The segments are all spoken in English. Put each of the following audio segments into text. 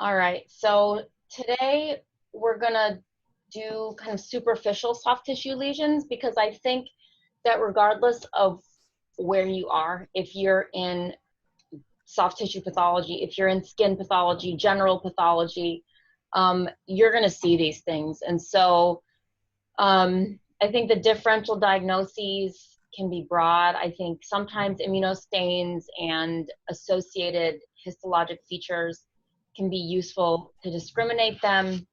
All right, so today we're gonna do kind of superficial soft tissue lesions because I think that regardless of where you are, if you're in soft tissue pathology, if you're in skin pathology, general pathology, you're gonna see these things. And so I think the differential diagnoses can be broad. I think sometimes immunostains and associated histologic features can be useful to discriminate them.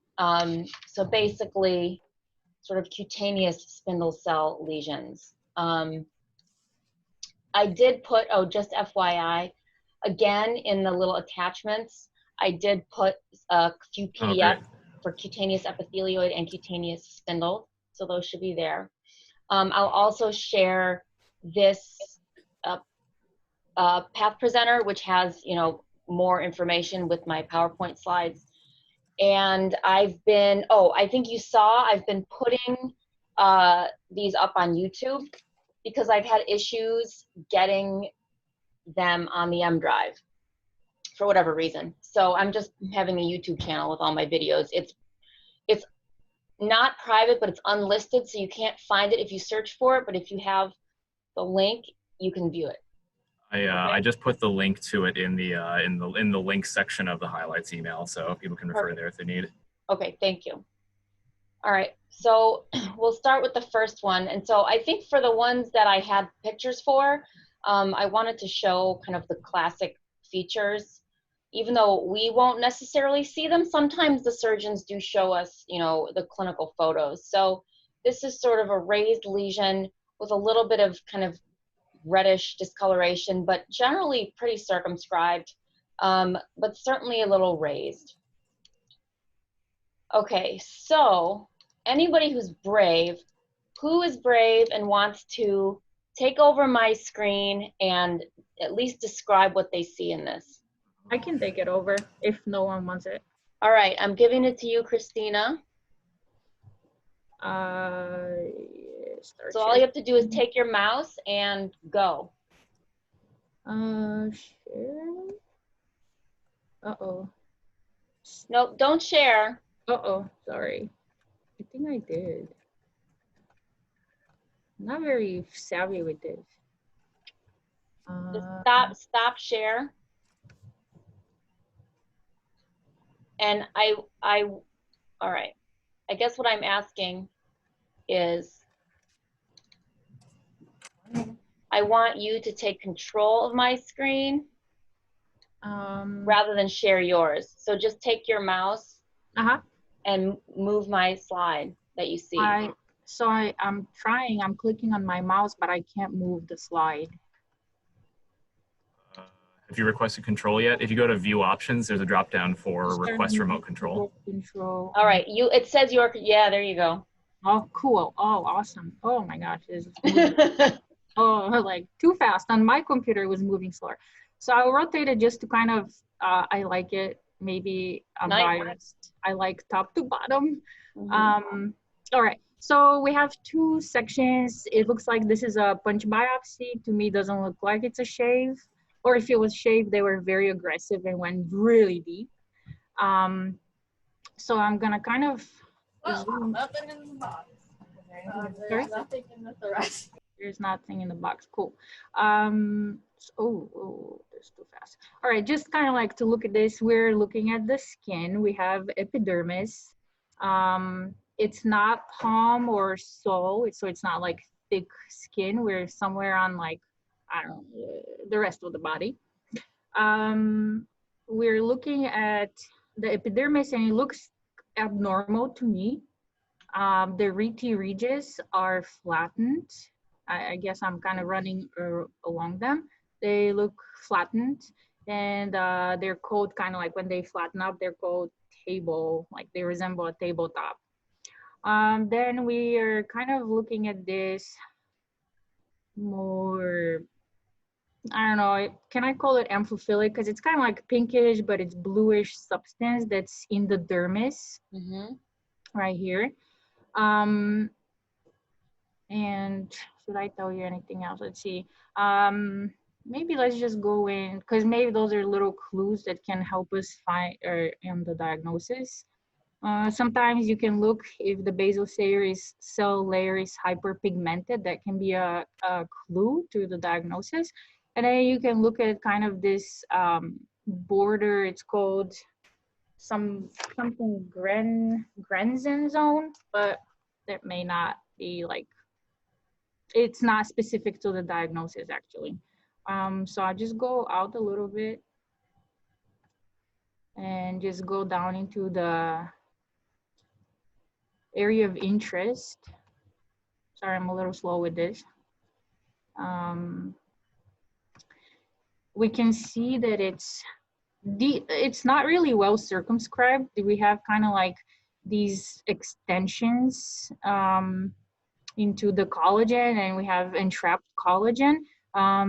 So basically, sort of cutaneous spindle cell lesions. I did put, oh, just FYI, again, in the little attachments, I did put a few PDFs for cutaneous epithelioid and cutaneous spindle. So those should be there. I'll also share this path presenter, which has, more information with my PowerPoint slides. And I've been, oh, I think you saw, I've been putting these up on YouTube because I've had issues getting them on the M drive for whatever reason. So I'm just having a YouTube channel with all my videos. It's not private, but it's unlisted, so you can't find it if you search for it. But if you have the link, you can view it. I just put the link to it in the link section of the highlights email, so people can refer there if they need. Okay, thank you. All right, so we'll start with the first one. And so I think for the ones that I had pictures for, I wanted to show kind of the classic features. Even though we won't necessarily see them, sometimes the surgeons do show us, the clinical photos. So this is sort of a raised lesion with a little bit of kind of reddish discoloration, but generally pretty circumscribed, but certainly a little raised. Okay, so anybody who's brave, who is brave and wants to take over my screen and at least describe what they see in this? I can take it over if no one wants it. All right, I'm giving it to you, Christina. So all you have to do is take your mouse and go. Share. Uh-oh. Nope, don't share. Uh-oh, sorry. I think I did. I'm not very savvy with this. Just stop share. And all right. I guess what I'm asking is, I want you to take control of my screen rather than share yours. So just take your mouse and move my slide that you see. I'm trying, I'm clicking on my mouse, but I can't move the slide. Have you requested control yet? If you go to view options, there's a drop down for request remote control. All right, it says yeah, there you go. Oh, cool. Oh, awesome. Oh my gosh. Oh, like too fast. On my computer, it was moving slower. So I'll rotate it just to kind of, I like it. Maybe I'm biased. I like top to bottom. All right. So we have two sections. It looks like this is a punch biopsy. To me, it doesn't look like it's a shave. Or if it was shaved, they were very aggressive and went really deep. So I'm gonna kind of nothing in the box. There's nothing in the thoracic. There's nothing in the box. Cool. That's too fast. All right, just kind of like to look at this. We're looking at the skin. We have epidermis. It's not palm or sole, so it's not like thick skin. We're somewhere on like, I don't know, the rest of the body. We're looking at the epidermis and it looks abnormal to me. The rete ridges are flattened. I guess I'm kind of running along them. They look flattened and they're called kind of like when they flatten up, they're called table, like they resemble a tabletop. Then we are kind of looking at this more, I don't know, can I call it amphiphilic? Because it's kind of like pinkish, but it's bluish substance that's in the dermis right here. And should I tell you anything else? Let's see. maybe let's just go in, because maybe those are little clues that can help us find in the diagnosis. Sometimes you can look if the basal cell layer is hyperpigmented. That can be a clue to the diagnosis. And then you can look at kind of this border. It's called something Grenzen zone, but that may not be like, it's not specific to the diagnosis actually. So I just go out a little bit and just go down into the area of interest. Sorry, I'm a little slow with this. We can see that it's not really well circumscribed. We have kind of like these extensions into the collagen, and we have entrapped collagen.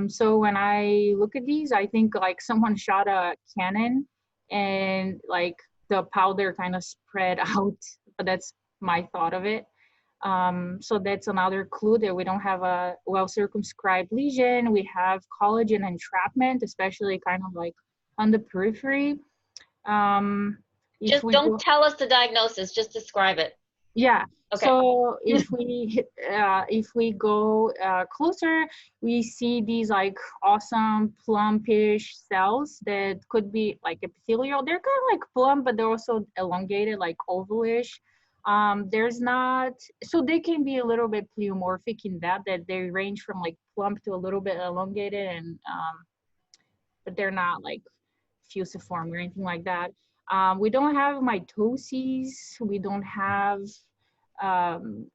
So when I look at these, I think like someone shot a cannon and like the powder kind of spread out, but that's my thought of it. So that's another clue that we don't have a well circumscribed lesion. We have collagen entrapment, especially kind of like on the periphery. Just don't tell us the diagnosis, just describe it. Yeah. Okay. So if we go closer, we see these like awesome plumpish cells that could be like epithelial. They're kind of like plump, but they're also elongated, like ovalish. There's not, so they can be a little bit pleomorphic in that they range from like plump to a little bit elongated, and but they're not like fusiform or anything like that. We don't have mitoses. We don't have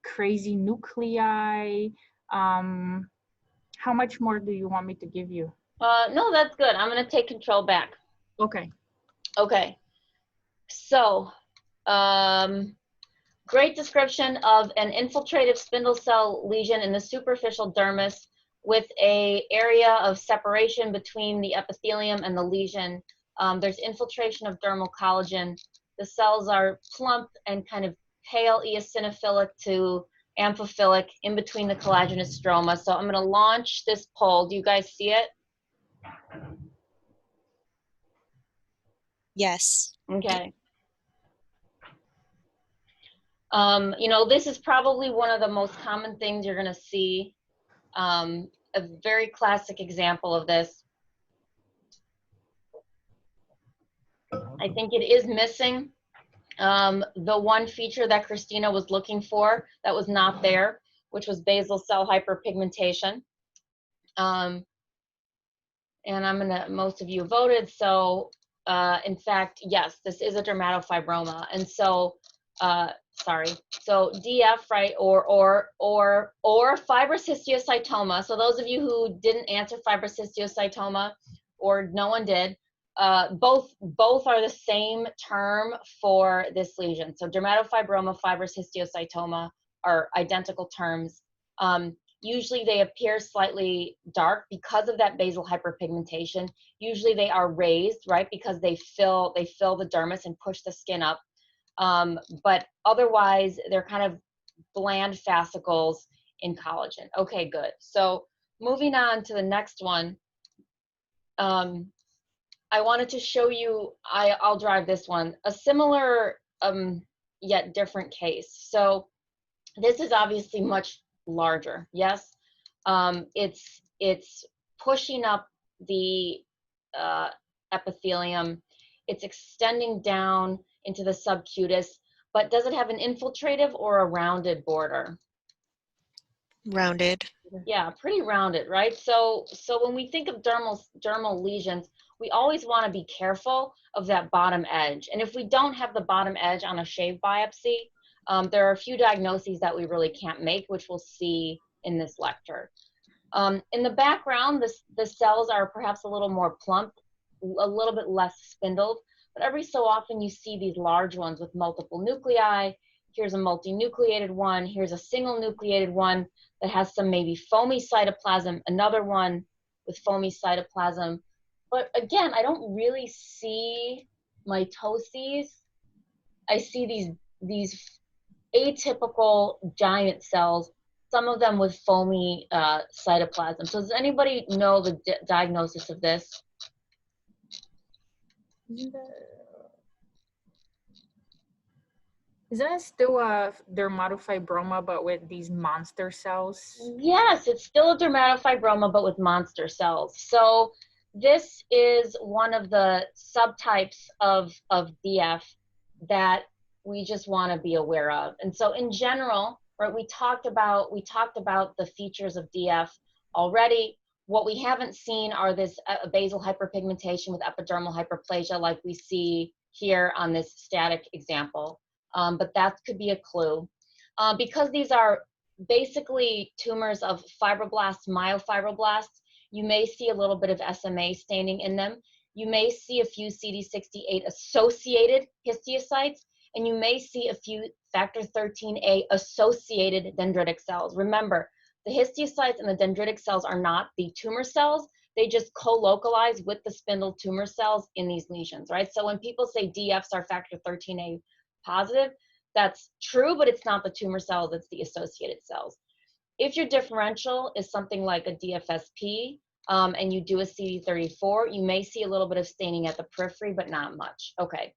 crazy nuclei. How much more do you want me to give you? No, that's good. I'm going to take control back. Okay. Okay. So, great description of an infiltrative spindle cell lesion in the superficial dermis with an area of separation between the epithelium and the lesion. There's infiltration of dermal collagen. The cells are plump and kind of pale eosinophilic to amphiphilic in between the collagenous stroma. So I'm going to launch this poll. Do you guys see it? Yes. Okay. You know, this is probably one of the most common things you're going to see. A very classic example of this. I think it is missing the one feature that Christina was looking for that was not there, which was basal cell hyperpigmentation. And I'm gonna, most of you voted, so in fact, yes, this is a dermatofibroma. And so, sorry, so DF, right, or fibrous histiocytoma. So those of you who didn't answer fibrous histiocytoma, or no one did, both are the same term for this lesion. So dermatofibroma, fibrous histiocytoma are identical terms. Usually they appear slightly dark because of that basal hyperpigmentation. Usually they are raised, right, because they fill the dermis and push the skin up. But otherwise, they're kind of bland fascicles in collagen. Okay, good. So moving on to the next one. I wanted to show you, I'll drive this one, a similar yet different case. So this is obviously much larger, yes? It's pushing up the epithelium. It's extending down into the subcutis, but does it have an infiltrative or a rounded border? Rounded. Yeah, pretty rounded, right? So when we think of dermal lesions, we always want to be careful of that bottom edge. And if we don't have the bottom edge on a shave biopsy, there are a few diagnoses that we really can't make, which we'll see in this lecture. In the background, the cells are perhaps a little more plump, a little bit less spindled, but every so often you see these large ones with multiple nuclei. Here's a multinucleated one. Here's a single nucleated one that has some maybe foamy cytoplasm, another one with foamy cytoplasm. But again, I don't really see mitoses. I see these atypical giant cells some of them with foamy cytoplasm. So does anybody know the diagnosis of this? Is that still a dermatofibroma, but with these monster cells? Yes, it's still a dermatofibroma, but with monster cells. So this is one of the subtypes of DF that we just want to be aware of. And so in general, right, we talked about the features of DF already. What we haven't seen are this basal hyperpigmentation with epidermal hyperplasia like we see here on this static example. But that could be a clue. Because these are basically tumors of fibroblasts, myofibroblasts, you may see a little bit of SMA staining in them. You may see a few CD68 associated histiocytes, and you may see a few factor 13A associated dendritic cells. Remember, the histiocytes and the dendritic cells are not the tumor cells. They just co-localize with the spindle tumor cells in these lesions, right? So when people say DFs are factor 13A positive, that's true, but it's not the tumor cells, it's the associated cells. If your differential is something like a DFSP and you do a CD34, you may see a little bit of staining at the periphery, but not much. Okay.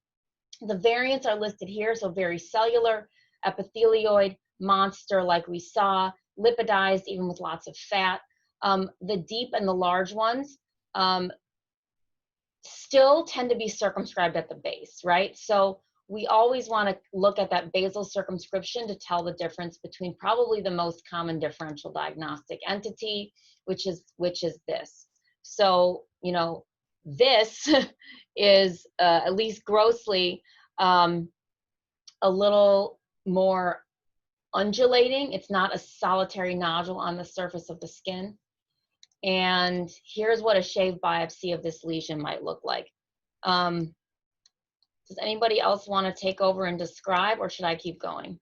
The variants are listed here, so very cellular, epithelioid, monster like we saw, lipidized, even with lots of fat. The deep and the large ones still tend to be circumscribed at the base, right? So we always want to look at that basal circumscription to tell the difference between probably the most common differential diagnostic entity, which is this. So, you know, this is at least grossly a little more undulating. It's not a solitary nodule on the surface of the skin. And here's what a shave biopsy of this lesion might look like. Does anybody else want to take over and describe, or should I keep going?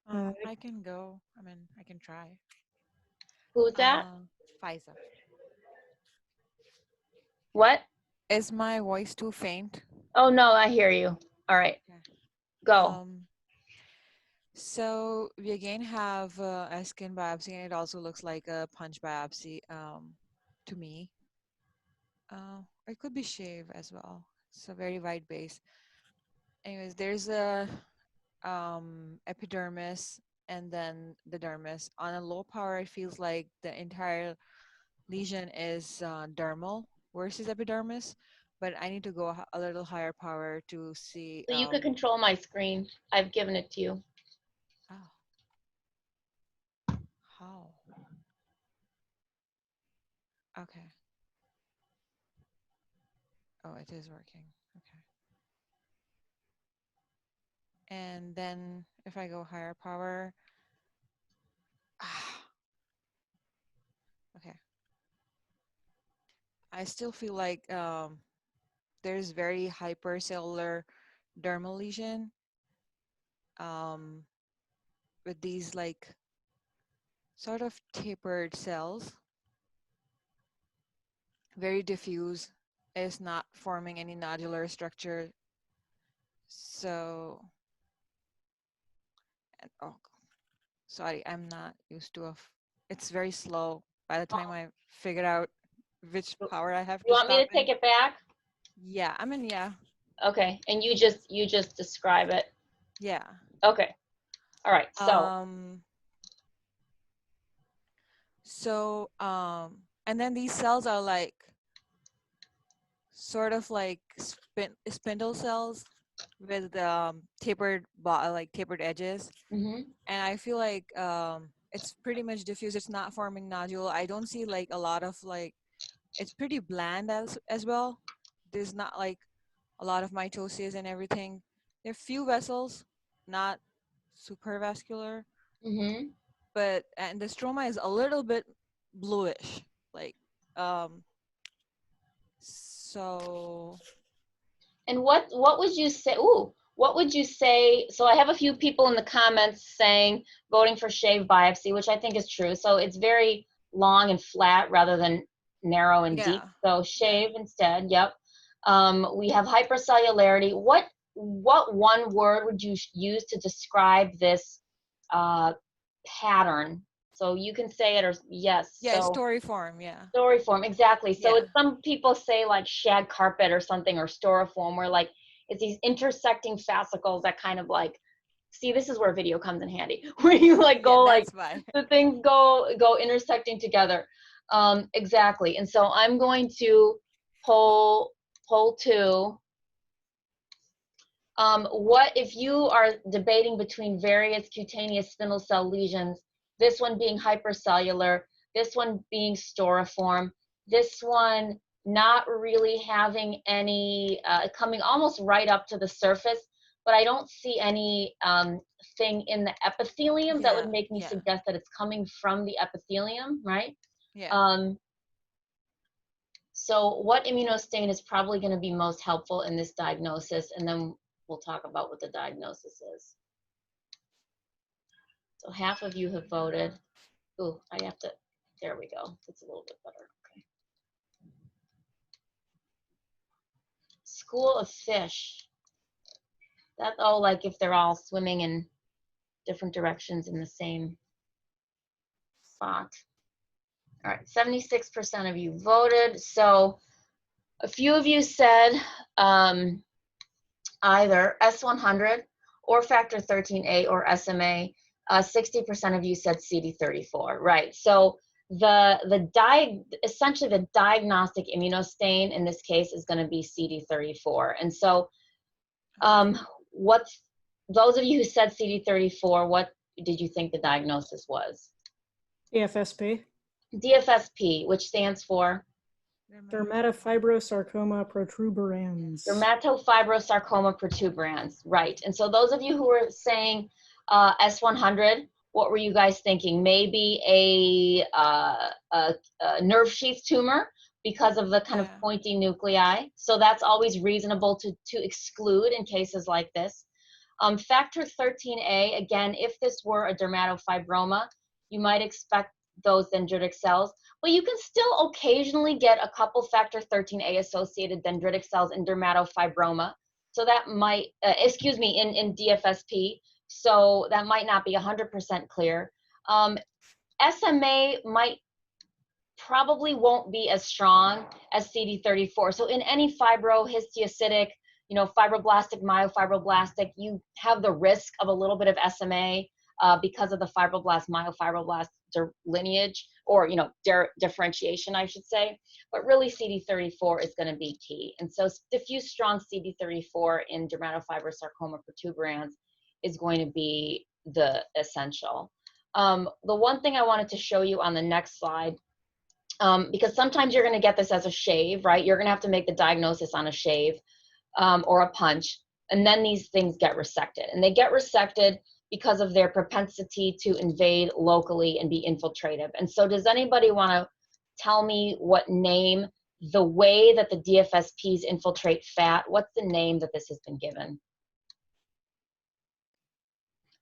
I can go. I mean, I can try. Who's that? Faiza. What? Is my voice too faint? Oh, no, I hear you. All right, Okay. go. So we again have a skin biopsy, and it also looks like a punch biopsy to me. It could be shave as well. It's a very wide base. Anyways, there's a epidermis and then the dermis. On a low power, it feels like the entire lesion is dermal versus epidermis, but I need to go a little higher power to see. So you could control my screen. I've given it to you. Oh. How? Okay. Oh, it is working. Okay. And then if I go higher power, okay. I still feel like there's very hypercellular dermal lesion with these like sort of tapered cells, very diffuse, is not forming any nodular structure. So, and oh, sorry, I'm not used to it's very slow. By the time I figure out which power I have to You want me to take it back? Yeah, I mean, yeah. Okay, and you just describe it. Yeah. Okay. All right. So. And then these cells are like sort of like spindle cells with tapered edges. Mm-hmm. And I feel like it's pretty much diffuse. It's not forming nodule. I don't see like a lot of like, it's pretty bland as well. There's not like a lot of mitosis and everything. There are few vessels, not super vascular. Mm-hmm. And the stroma is a little bit bluish, like so. And what would you say? Ooh, what would you say? So I have a few people in the comments saying voting for shave biopsy, which I think is true. So it's very long and flat rather than narrow and deep. So shave instead. Yep. We have hypercellularity. what one word would you use to describe this pattern? So you can say it, or yes. Yeah, so, story form. Yeah. story form, exactly. So Yeah. it's, some people say like shag carpet or something, or storiform, where like it's these intersecting fascicles that kind of like, see, this is where video comes in handy, where you like go Yeah, like that's why. the things go intersecting together. Exactly. And so I'm going to poll 2. What if you are debating between various cutaneous spindle cell lesions, this one being hypercellular, this one being storiform, this one not really having any, coming almost right up to the surface, but I don't see any thing in the epithelium that would make me Yeah. suggest that it's coming from the epithelium, right? Yeah. So what immunostain is probably going to be most helpful in this diagnosis, and then we'll talk about what the diagnosis is. So half of you have voted. Ooh, I have to, there we go. It's a little bit better. Okay. School of fish. That's, oh, like if they're all swimming in different directions in the same spot. All right, 76% of you voted. So a few of you said either S100 or factor 13A or SMA. 60% of you said CD34, right? So essentially the diagnostic immunostain in this case is going to be CD34. And so those of you who said CD34, what did you think the diagnosis was? DFSP. DFSP, which stands for? Dermatofibrosarcoma protuberans. Dermatofibrosarcoma protuberans, right. And so those of you who were saying S100, what were you guys thinking? Maybe a nerve sheath tumor because of the kind of pointy nuclei. So that's always reasonable to exclude in cases like this. Factor 13A, again, if this were a dermatofibroma, you might expect those dendritic cells, but you can still occasionally get a couple factor 13A associated dendritic cells in dermatofibroma. So that might, in DFSP. So that might not be 100% clear. SMA probably won't be as strong as CD34. So in any fibrohistiocytic, fibroblastic, myofibroblastic, you have the risk of a little bit of SMA because of the fibroblast, myofibroblast lineage, or differentiation, I should say. But really, CD34 is going to be key. And so diffuse strong CD34 in dermatofibrosarcoma protuberans is going to be the essential. The one thing I wanted to show you on the next slide, because sometimes you're going to get this as a shave, right? You're going to have to make the diagnosis on a shave or a punch, and then these things get resected. And they get resected because of their propensity to invade locally and be infiltrative. And so does anybody want to tell me what name, the way that the DFSPs infiltrate fat, what's the name that this has been given?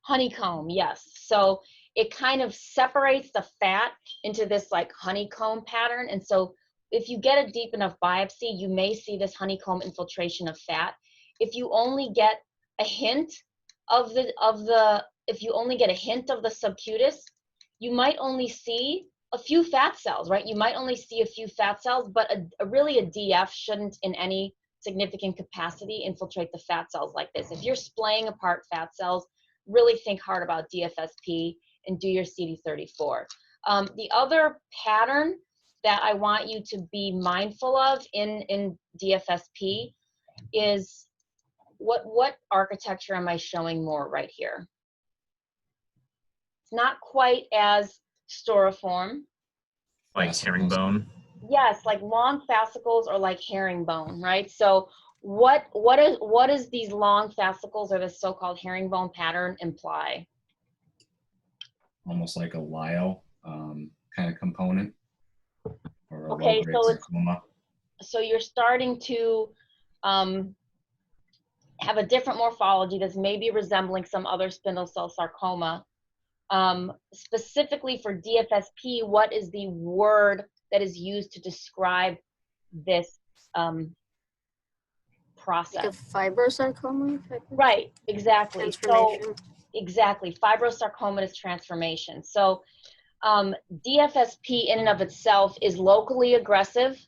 Honeycomb, yes. So it kind of separates the fat into this like honeycomb pattern. And so if you get a deep enough biopsy, you may see this honeycomb infiltration of fat. If you only get a hint of the subcutis, you might only see a few fat cells, right? You might only see a few fat cells, but really a DF shouldn't in any significant capacity infiltrate the fat cells like this. If you're splaying apart fat cells, really think hard about DFSP and do your CD34. The other pattern that I want you to be mindful of in DFSP is what architecture am I showing more right here? It's not quite as storiform. Like herringbone. Yes, like long fascicles or like herringbone, right? So what is these long fascicles or the so-called herringbone pattern imply? Almost like a lyo kind of component, or a Okay, low-grade sarcoma. So you're starting to have a different morphology that's maybe resembling some other spindle cell sarcoma. Specifically for DFSP, what is the word that is used to describe this process. Like a fibrosarcoma? Right, exactly. So, Transformation. exactly, fibrosarcomatous transformation. So DFSP in and of itself is locally aggressive,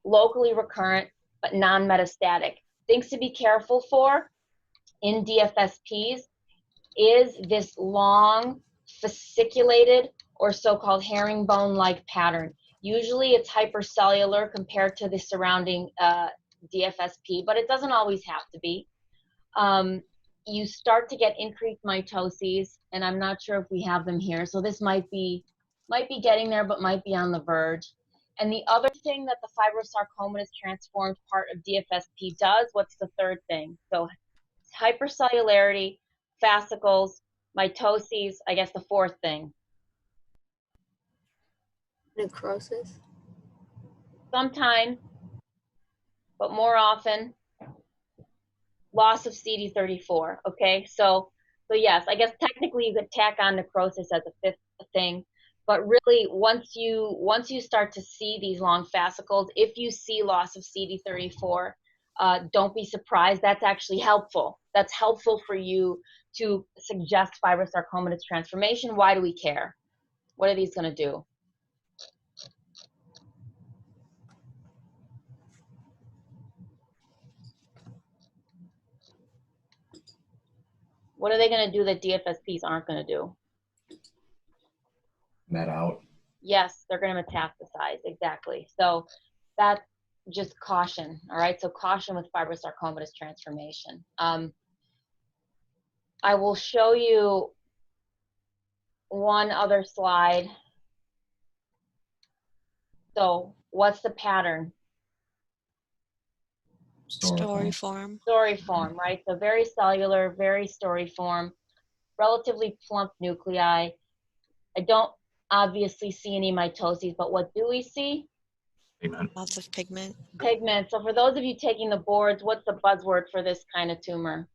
locally recurrent, but non-metastatic. Things to be careful for in DFSPs is this long, fasciculated, or so-called herringbone-like pattern. Usually it's hypercellular compared to the surrounding DFSP, but it doesn't always have to be. You start to get increased mitoses, and I'm not sure if we have them here, so this might be getting there, but might be on the verge. And the other thing that the fibrosarcomatous transformed part of DFSP does, what's the third thing? So hypercellularity, fascicles, mitoses, I guess the fourth thing. Necrosis. Sometimes, but more often, loss of CD34, okay? So yes, I guess technically you could tack on necrosis as a fifth thing, but really once you start to see these long fascicles, if you see loss of CD34, don't be surprised. That's actually helpful. That's helpful for you to suggest fibrosarcomatous transformation. Why do we care? What are these going to do? What are they going to do that DFSPs aren't going to do? Net out. Yes, they're going to metastasize, exactly. So that's just caution, all right? So caution with fibrosarcomatous transformation. I will show you one other slide. So what's the pattern? Storyform. Storyform, right? So very cellular, very storyform, relatively plump nuclei. I don't obviously see any mitoses, but what do we see? Pigment. Lots of pigment. Pigment. So for those of you taking the boards, what's the buzzword for this kind of tumor?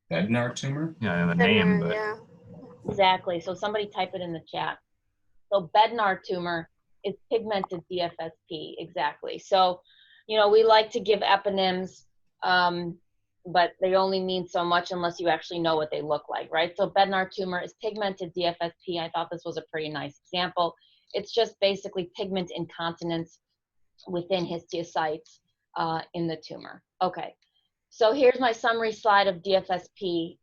Bednar tumor? Yeah, in the name, but Yeah. Exactly. So somebody type it in the chat. So Bednar tumor is pigmented DFSP. Exactly. So, you know, we like to give eponyms, but they only mean so much unless you actually know what they look like, right? So Bednar tumor is pigmented DFSP. I thought this was a pretty nice example. It's just basically pigment incontinence within histiocytes in the tumor. Okay. So here's my summary slide of DFSP.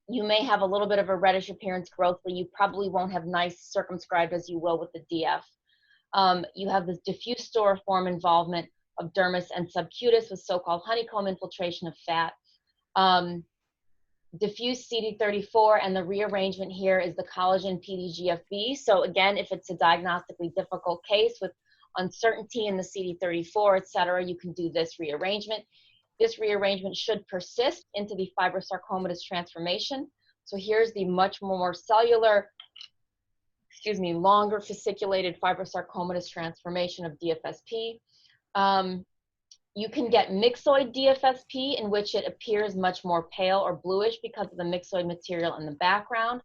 You may have a little bit of a reddish appearance growth, but you probably won't have nice circumscribed as you will with the DF. You have this diffuse storiform involvement of dermis and subcutis with so-called honeycomb infiltration of fat. Diffuse CD34, and the rearrangement here is the collagen PDGFB. So again, if it's a diagnostically difficult case with uncertainty in the CD34, et cetera, you can do this rearrangement. This rearrangement should persist into the fibrosarcomatous transformation. So here's the much more cellular, longer fasciculated fibrosarcomatous transformation of DFSP. You can get myxoid DFSP, in which it appears much more pale or bluish because of the myxoid material in the background.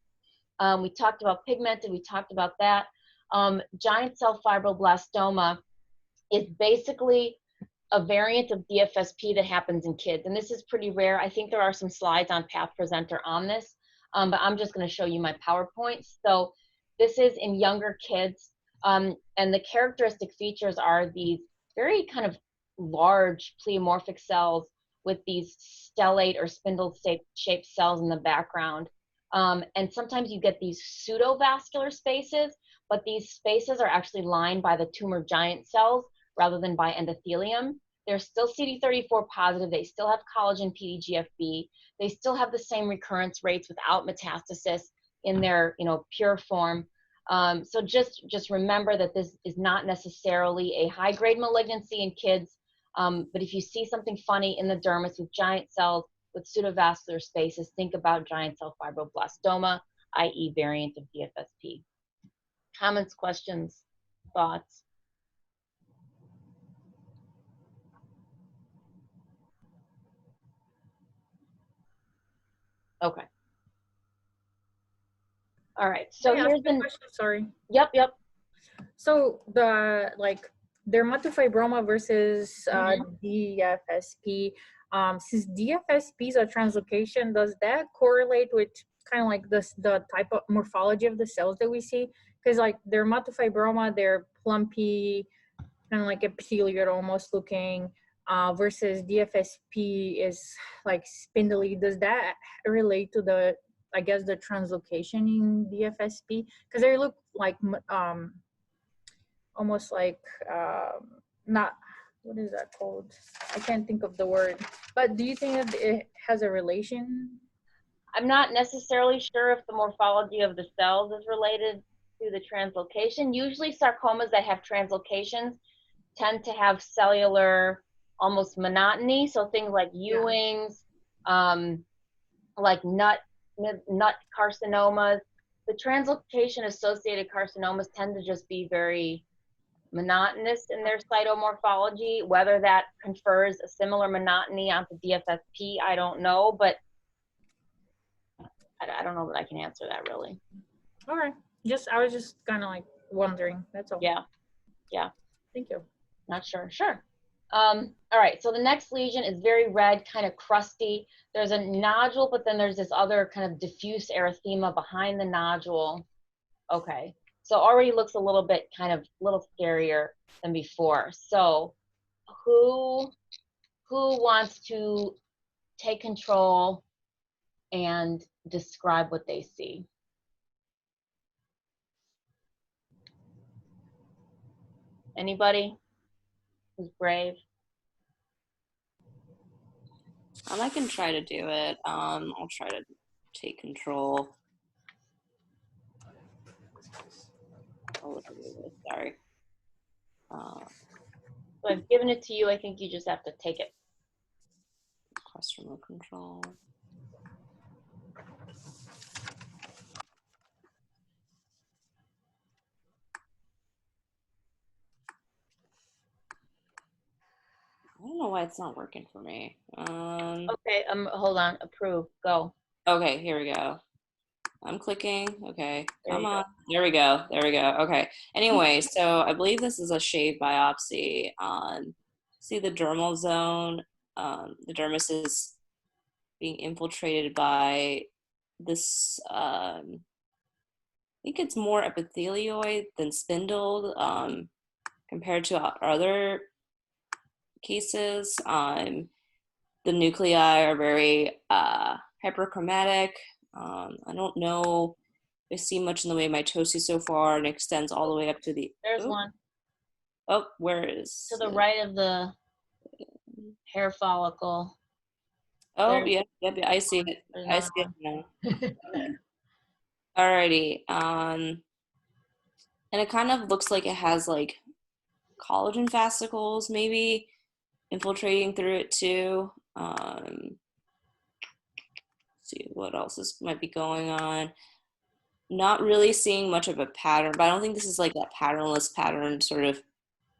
We talked about pigmented, we talked about that. Giant cell fibroblastoma is basically a variant of DFSP that happens in kids. And this is pretty rare. I think there are some slides on Path Presenter on this, but I'm just gonna show you my PowerPoint. So this is in younger kids, and the characteristic features are these very kind of large pleomorphic cells with these stellate or spindle-shaped cells in the background. And sometimes you get these pseudovascular spaces, but these spaces are actually lined by the tumor giant cells rather than by endothelium. They're still CD34 positive. They still have collagen PDGFB. They still have the same recurrence rates without metastasis in their, pure form. So just remember that this is not necessarily a high-grade malignancy in kids, but if you see something funny in the dermis with giant cells with pseudovascular spaces, think about giant cell fibroblastoma, i.e. variant of DFSP. Comments, questions, thoughts? Okay. All right. So Can I ask here's you a the question? Sorry. Yep. So the dermatofibroma versus DFSP. Since DFSP is a translocation, does that correlate with kind of like the type of morphology of the cells that we see? Because like dermatofibroma, they're plumpy, kind of like epithelial almost looking, versus DFSP is like spindly. Does that relate to the, I guess, the translocation in DFSP? Because they look like almost like not, what is that called? I can't think of the word. But do you think that it has a relation? I'm not necessarily sure if the morphology of the cells is related to the translocation. Usually sarcomas that have translocations tend to have cellular almost monotony. So things like Ewing's, like nut carcinomas. The translocation associated carcinomas tend to just be very monotonous in their cytomorphology. Whether that confers a similar monotony onto DFSP, I don't know, but I don't know that I can answer that really. All right. I was just kind of like wondering. That's all. Yeah. Yeah. Thank you. Not sure. Sure. All right. So the next lesion is very red, kind of crusty. There's a nodule, but then there's this other kind of diffuse erythema behind the nodule. Okay. So already looks a little bit little scarier than before. So who wants to take control and describe what they see? Anybody who's brave? I can try to do it. I'll try to take control. Sorry. So I've given it to you. I think you just have to take it. Request remote control. I don't know why it's not working for me. Okay, hold on. Approve. Go. Okay, here we go. I'm clicking. Okay, come on. There we go. There we go. Okay. Anyway, so I believe this is a shave biopsy. See the dermal zone. The dermis is being infiltrated by this. I think it's more epithelioid than spindled compared to our other cases. The nuclei are very hyperchromatic. I don't know if I see much in the way of mitosis so far, and extends all the way up to the. There's one. Oh, where is? To the right of the hair follicle. Oh, yeah, I see it. I see it now. Alrighty. And it kind of looks like it has like collagen fascicles maybe infiltrating through it too. See what else might be going on. Not really seeing much of a pattern, but I don't think this is like that patternless pattern sort of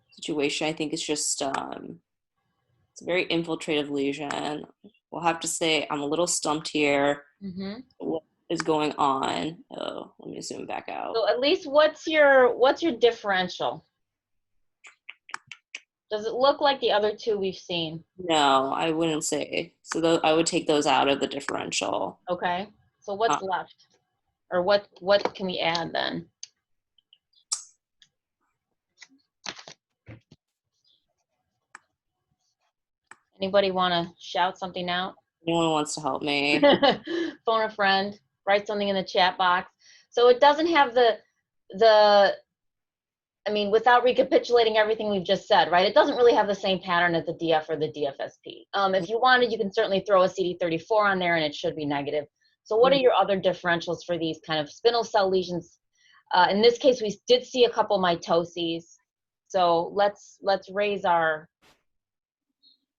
situation. I think it's just it's a very infiltrative lesion. We'll have to say I'm a little stumped here. What is going on? Oh, let me zoom back out. So at least what's your differential? Does it look like the other two we've seen? No, I wouldn't say. So I would take those out of the differential. Okay. So what's left? Or what can we add then? Anybody want to shout something out? Anyone wants to help me? Phone a friend, write something in the chat box. So it doesn't have I mean, without recapitulating everything we've just said, right? It doesn't really have the same pattern as the DF or the DFSP. If you wanted, you can certainly throw a CD34 on there and it should be negative. So what are your other differentials for these kind of spindle cell lesions? In this case, we did see a couple mitoses. So let's raise our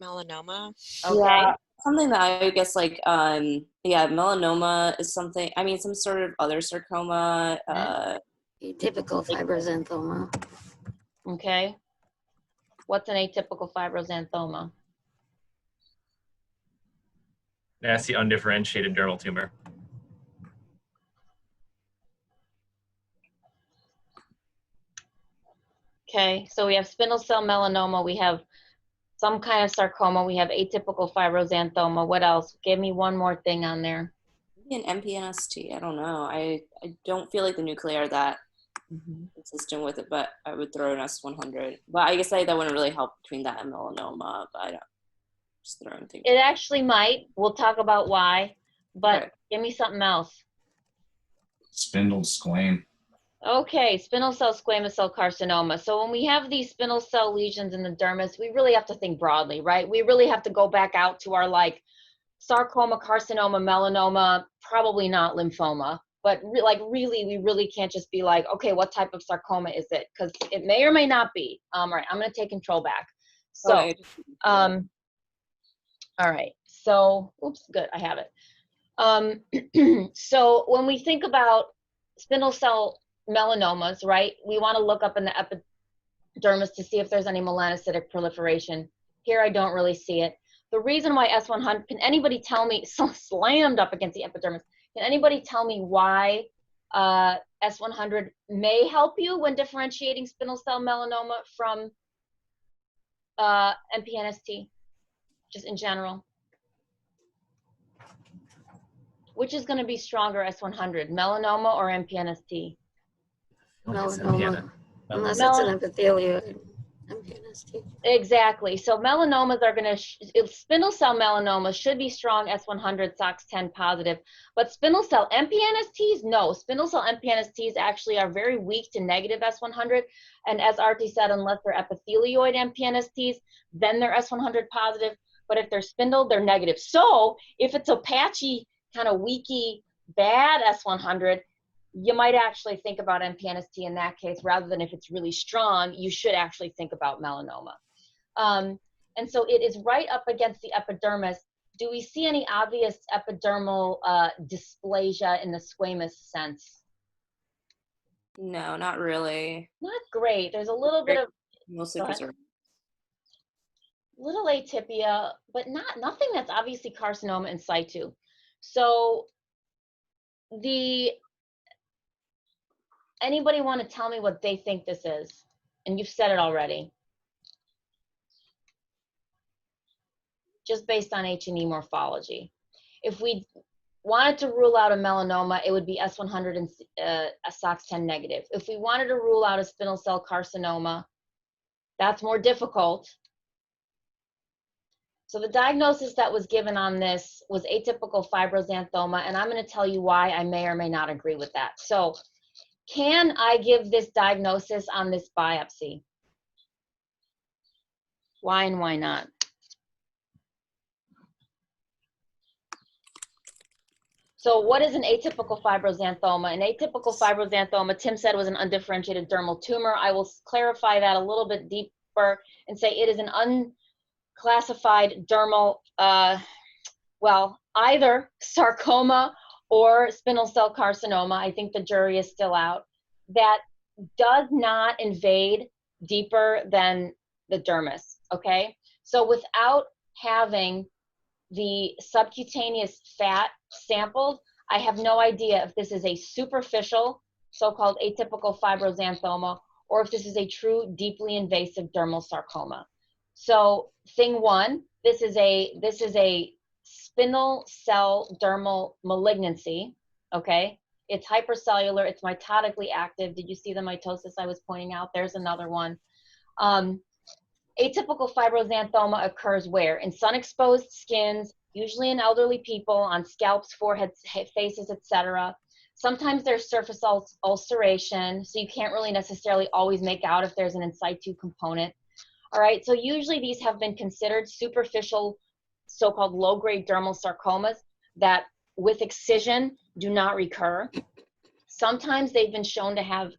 Melanoma. Okay. Yeah, something that I guess like yeah, melanoma is something. I mean, some sort of other sarcoma. Atypical fibroxanthoma. Okay. What's an atypical fibroxanthoma? Nasty undifferentiated dermal tumor. Okay, so we have spindle cell melanoma, we have some kind of sarcoma, we have atypical fibroxanthoma. What else? Give me one more thing on there. Maybe an MPNST. I don't know. I don't feel like the nuclei are that Mm-hmm. consistent with it, but I would throw an S100. But I guess that wouldn't really help between that and melanoma. But I don't. Just throwing things. It actually might. We'll talk about why. But Okay. give me something else. Spindle squame. Okay, spindle cell squamous cell carcinoma. So when we have these spindle cell lesions in the dermis, we really have to think broadly, right? We really have to go back out to our like sarcoma, carcinoma, melanoma, probably not lymphoma. But really, we really can't just be like, okay, what type of sarcoma is it? Because it may or may not be. All right, I'm going to take control back. So, Okay. all right. So, oops, good, I have it. So when we think about spindle cell melanomas, right, we want to look up in the epidermis to see if there's any melanocytic proliferation. Here I don't really see it. The reason why S100, can anybody tell me, so slammed up against the epidermis, can anybody tell me why S100 may help you when differentiating spindle cell melanoma from MPNST, just in general? Which is going to be stronger, S100, melanoma or MPNST? Melanoma. Unless it's an epithelioid. MPNST. Exactly. So melanomas are going to, spindle cell melanoma should be strong S100, SOX10 positive, but spindle cell MPNSTs, no. Spindle cell MPNSTs actually are very weak to negative S100, and as Arti said, unless they're epithelioid MPNSTs, then they're S100 positive, but if they're spindle, they're negative. So if it's a patchy, kind of weaky, bad S100, you might actually think about MPNST in that case, rather than if it's really strong, you should actually think about melanoma. And so it is right up against the epidermis. Do we see any obvious epidermal dysplasia in the squamous sense? No, not really. Not great. There's a little bit of Mostly go ahead. preserved. Little atypia, but nothing that's obviously carcinoma in situ. So anybody want to tell me what they think this is? And you've said it already. Just based on H&E morphology. If we wanted to rule out a melanoma, it would be S100 and SOX10 negative. If we wanted to rule out a spindle cell carcinoma, that's more difficult. So the diagnosis that was given on this was atypical fibroxanthoma, and I'm going to tell you why I may or may not agree with that. So can I give this diagnosis on this biopsy? Why and why not? So what is an atypical fibroxanthoma? An atypical fibroxanthoma, Tim said, was an undifferentiated dermal tumor. I will clarify that a little bit deeper and say it is an unclassified dermal, well, either sarcoma or spindle cell carcinoma. I think the jury is still out. That does not invade deeper than the dermis, okay? So without having the subcutaneous fat sampled, I have no idea if this is a superficial, so-called atypical fibroxanthoma, or if this is a true deeply invasive dermal sarcoma. So thing one, this is a spindle cell dermal malignancy, okay? It's hypercellular, it's mitotically active. Did you see the mitosis I was pointing out? There's another one. Atypical fibroxanthoma occurs where? In sun-exposed skins, usually in elderly people, on scalps, foreheads, faces, etc. Sometimes there's surface ulceration, so you can't really necessarily always make out if there's an in situ component. All right, so usually these have been considered superficial, so-called low-grade dermal sarcomas that with excision do not recur. Sometimes they've been shown to have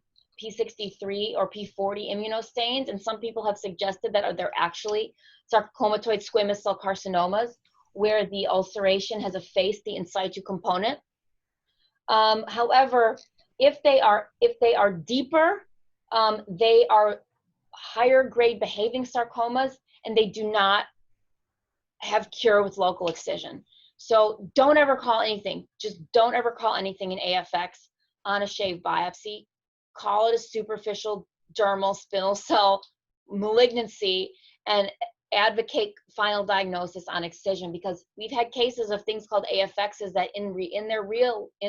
P63 or P40 immunostains, and some people have suggested that they're actually sarcomatoid squamous cell carcinomas where the ulceration has effaced the in situ component. However, if they are deeper, they are higher grade behaving sarcomas, and they do not have cure with local excision. So don't ever call anything, just don't ever call anything an AFX on a shaved biopsy. Call it a superficial dermal spindle cell malignancy and advocate final diagnosis on excision, because we've had cases of things called AFXs that in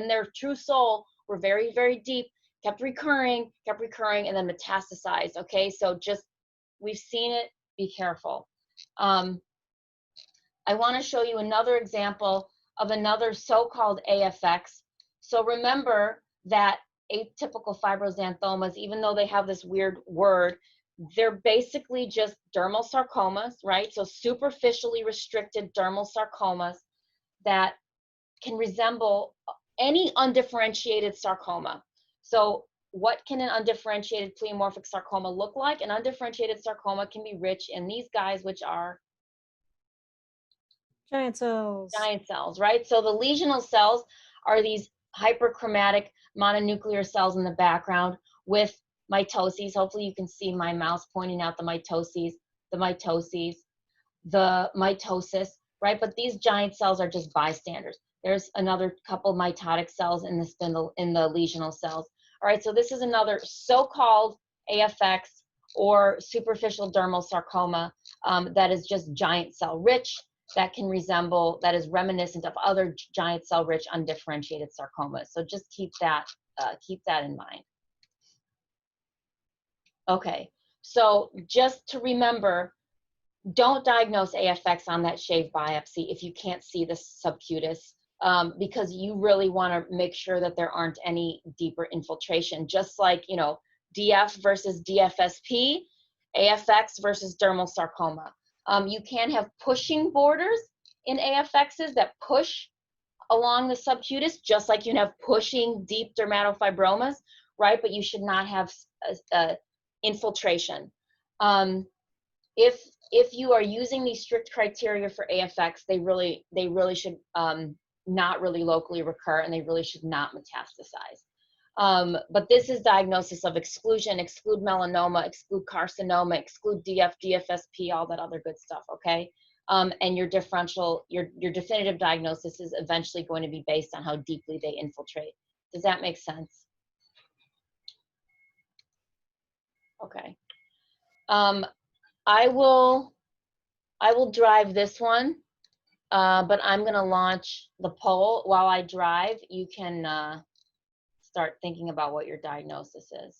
their true soul were very, very deep, kept recurring, and then metastasized. Okay, so just, we've seen it, be careful. I want to show you another example of another so-called AFX. So remember that atypical fibroxanthomas, even though they have this weird word, they're basically just dermal sarcomas, right? So superficially restricted dermal sarcomas that can resemble any undifferentiated sarcoma. So what can an undifferentiated pleomorphic sarcoma look like? An undifferentiated sarcoma can be rich in these guys, which are Giant cells. giant cells, right? So the lesional cells are these hyperchromatic mononuclear cells in the background with mitoses. Hopefully you can see my mouse pointing out the mitoses, the mitosis, right? But these giant cells are just bystanders. There's another couple mitotic cells in the spindle, in the lesional cells. All right, so this is another so-called AFX or superficial dermal sarcoma that is just giant cell rich, that can resemble, that is reminiscent of other giant cell rich undifferentiated sarcomas. So just keep that in mind. Okay, so just to remember, don't diagnose AFX on that shaved biopsy if you can't see the subcutis, because you really want to make sure that there aren't any deeper infiltration. Just like, you know, DF versus DFSP, AFX versus dermal sarcoma. You can have pushing borders in AFXs that push along the subcutis, just like you can have pushing deep dermatofibromas, right? But you should not have infiltration. If you are using these strict criteria for AFX, they really should not really locally recur, and they really should not metastasize. But this is diagnosis of exclusion: exclude melanoma, exclude carcinoma, exclude DF, DFSP, all that other good stuff, okay? And your differential, your definitive diagnosis is eventually going to be based on how deeply they infiltrate. Does that make sense? Okay. I will drive this one, but I'm gonna launch the poll. While I drive, you can start thinking about what your diagnosis is.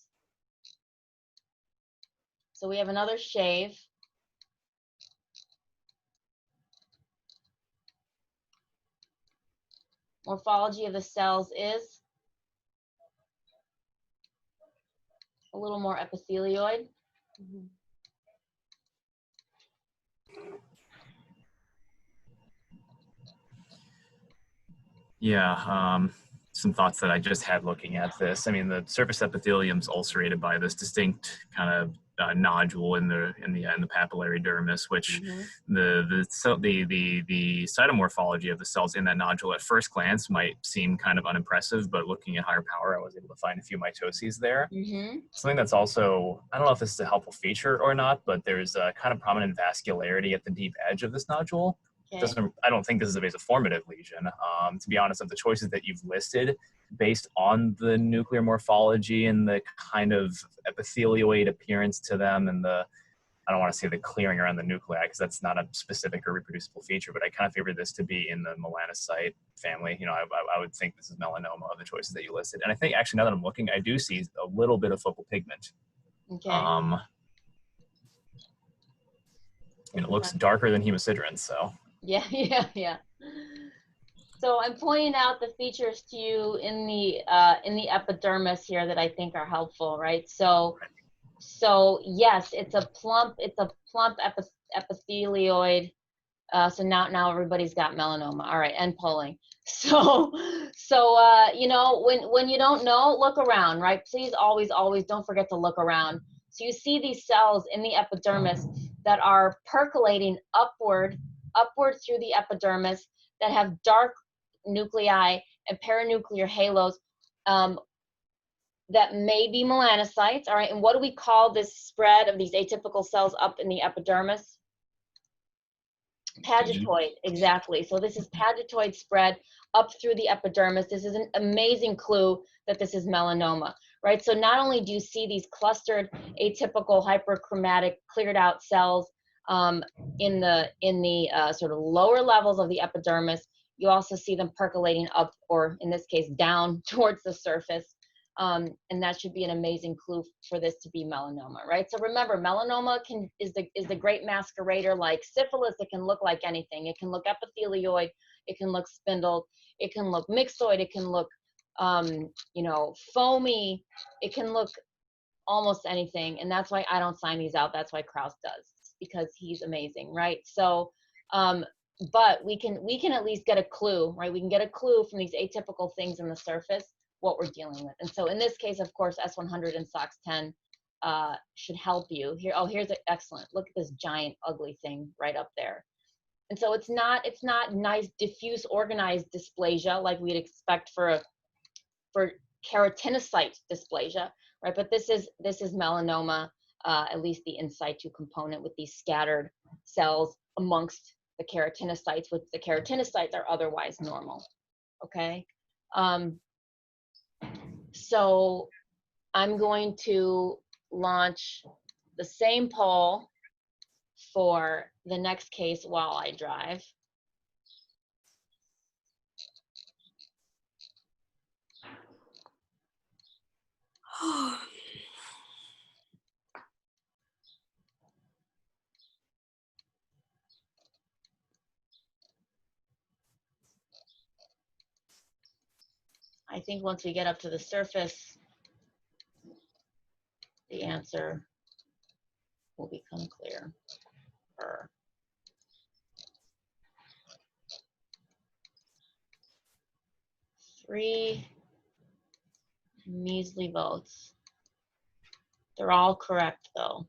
So we have another shave. Morphology of the cells is a little more epithelioid. Yeah, some thoughts that I just had looking at this. I mean, the surface epithelium is ulcerated by this distinct kind of nodule in the papillary dermis, which the cytomorphology of the cells in that nodule at first glance might seem kind of unimpressive, but looking at higher power, I was able to find a few mitoses there. Something that's also, I don't know if this is a helpful feature or not, but there's a kind of prominent vascularity at the deep edge of this nodule. I don't think this is a vasoformative lesion. To be honest, of the choices that you've listed, based on the nuclear morphology and the kind of epithelioid appearance to them, and the, I don't want to say the clearing around the nuclei, because that's not a specific or reproducible feature, but I kind of favored this to be in the melanocyte family. You know, I would think this is melanoma of the choices that you listed. And I think actually, now that I'm looking, I do see a little bit of focal pigment. Okay. And it looks darker than hemosiderin, so. Yeah. So I'm pointing out the features to you in the epidermis here that I think are helpful, right? So yes, it's a plump epithelioid. So now everybody's got melanoma. All right, and polling. So you know, when you don't know, look around, right? Please always don't forget to look around. So you see these cells in the epidermis that are percolating upward through the epidermis, that have dark nuclei and paranuclear halos that may be melanocytes. All right, and what do we call this spread of these atypical cells up in the epidermis? Pagetoid, exactly. So this is pagetoid spread up through the epidermis. This is an amazing clue that this is melanoma, right? So not only do you see these clustered, atypical, hyperchromatic, cleared out cells in the sort of lower levels of the epidermis, you also see them percolating up, or in this case, down towards the surface. And that should be an amazing clue for this to be melanoma, right? So remember, melanoma is the great masquerader. Like syphilis, it can look like anything. It can look epithelioid, it can look spindled, it can look myxoid, it can look, you know, foamy, it can look almost anything. And that's why I don't sign these out. That's why Kraus does, because he's amazing, right? So, but we can at least get a clue, right? We can get a clue from these atypical things in the surface what we're dealing with. And so in this case, of course, S100 and SOX10 should help you. Here, oh, here's excellent. Look at this giant ugly thing right up there. And so it's not nice, diffuse, organized dysplasia like we'd expect for keratinocyte dysplasia, right? But this is melanoma, at least the in situ component, with these scattered cells amongst the keratinocytes, which the keratinocytes are otherwise normal, okay? So I'm going to launch the same poll for the next case while I drive. I think once we get up to the surface, the answer will become clear. 3 measly votes. They're all correct though.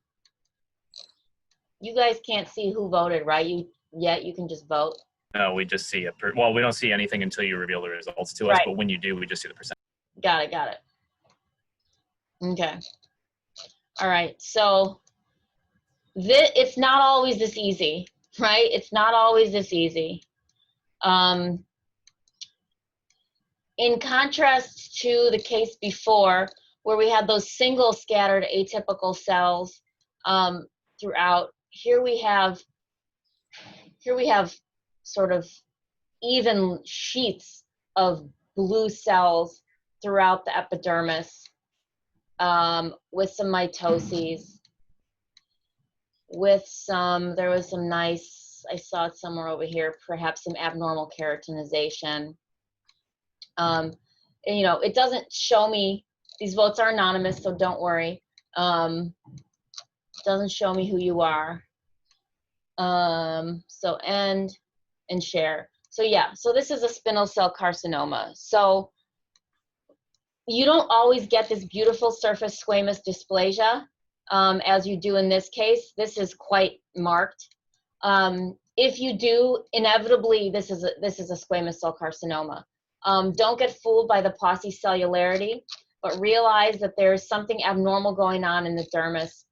You guys can't see who voted, right? You can just vote. No, we just see well, we don't see anything until you reveal the results to us, Right. but when you do, we just see the percent. Got it. Okay. All right, so it's not always this easy, right? It's not always this easy. In contrast to the case before, where we had those single scattered atypical cells throughout, here we have sort of even sheets of blue cells throughout the epidermis, with some mitoses, with some, there was some nice, I saw it somewhere over here, perhaps some abnormal keratinization. And, you know, it doesn't show me, these votes are anonymous, so don't worry. Doesn't show me who you are. So end and share. So yeah, so this is a spindle cell carcinoma. So you don't always get this beautiful surface squamous dysplasia as you do in this case. This is quite marked. If you do, inevitably, this is a squamous cell carcinoma. Don't get fooled by the paucicellularity, but realize that there's something abnormal going on in the dermis.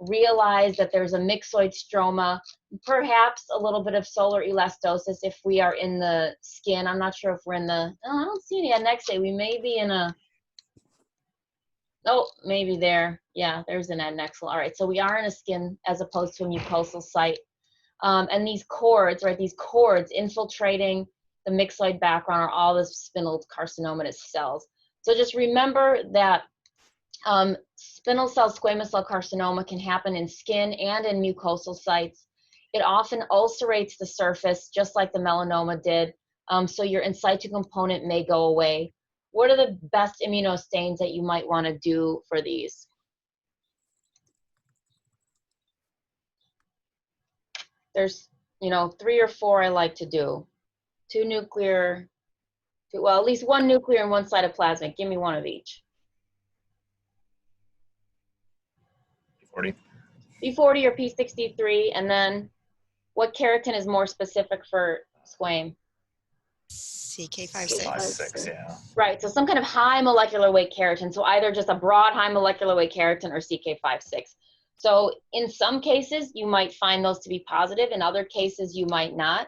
Realize that there's a myxoid stroma, perhaps a little bit of solar elastosis if we are in the skin. I'm not sure if we're in the, oh, I don't see any adnexate. We may be in a, oh, maybe there. Yeah, there's an adnexal. All right, so we are in a skin as opposed to a mucosal site. And these cords, right, these cords infiltrating the myxoid background are all the spindle carcinomatous cells. So just remember that spindle cell squamous cell carcinoma can happen in skin and in mucosal sites. It often ulcerates the surface, just like the melanoma did. So your in situ component may go away. What are the best immunostains that you might want to do for these? There's, you know, 3 or 4 I like to do. 2 nuclear, well, at least 1 nuclear and 1 cytoplasmic. Give me 1 of each. P40. P40 or P63, and then what keratin is more specific for squame? CK56. 5-6, yeah. Right, so some kind of high molecular weight keratin, so either just a broad high molecular weight keratin or CK56. So in some cases, you might find those to be positive. In other cases, you might not.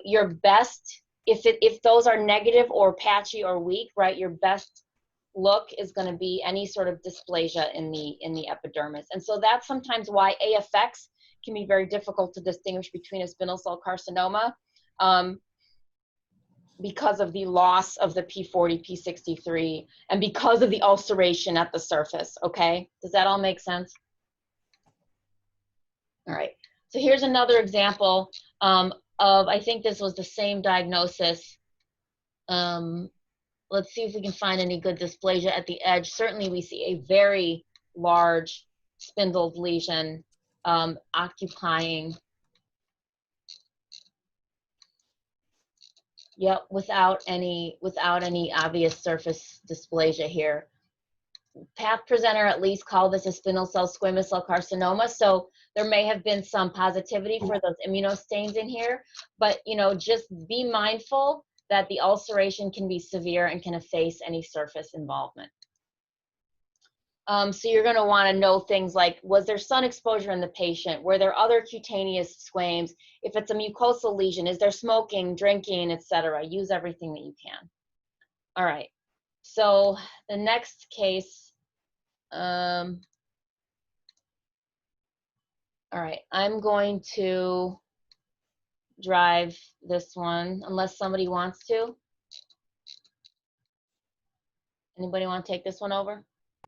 Your best, if those are negative or patchy or weak, right, your best look is going to be any sort of dysplasia in the epidermis. And so that's sometimes why AFX can be very difficult to distinguish between a spindle cell carcinoma, because of the loss of the P40, P63, and because of the ulceration at the surface, okay? Does that all make sense? All right, so here's another example of, I think this was the same diagnosis. Let's see if we can find any good dysplasia at the edge. Certainly we see a very large spindled lesion occupying. Yep, without any obvious surface dysplasia here. Path presenter at least called this a spindle cell squamous cell carcinoma, so there may have been some positivity for those immunostains in here, but you know, just be mindful that the ulceration can be severe and can efface any surface involvement. So you're going to want to know things like, was there sun exposure in the patient? Were there other cutaneous squames? If it's a mucosal lesion, is there smoking, drinking, etc.? Use everything that you can. All right. So the next case, all right, I'm going to drive this one unless somebody wants to. Anybody want to take this one over?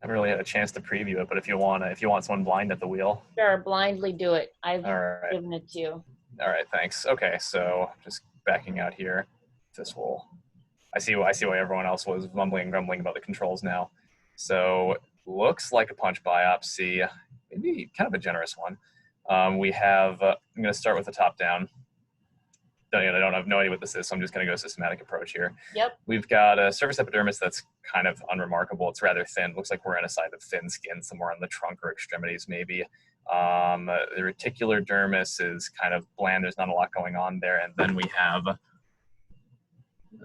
I haven't really had a chance to preview it, but if you want someone blind at the wheel. Sure, blindly do it. I've right. given it to you. All right, thanks. Okay, so just backing out here. This will, I see why everyone else was mumbling and grumbling about the controls now. So looks like a punch biopsy, maybe kind of a generous one. We have, I'm gonna start with the top down. I have no idea what this is, so I'm just going to go systematic approach here. Yep. We've got a surface epidermis that's kind of unremarkable. It's rather thin. Looks like we're on a side of thin skin, somewhere on the trunk or extremities maybe. The reticular dermis is kind of bland. There's not a lot going on there. And then we have a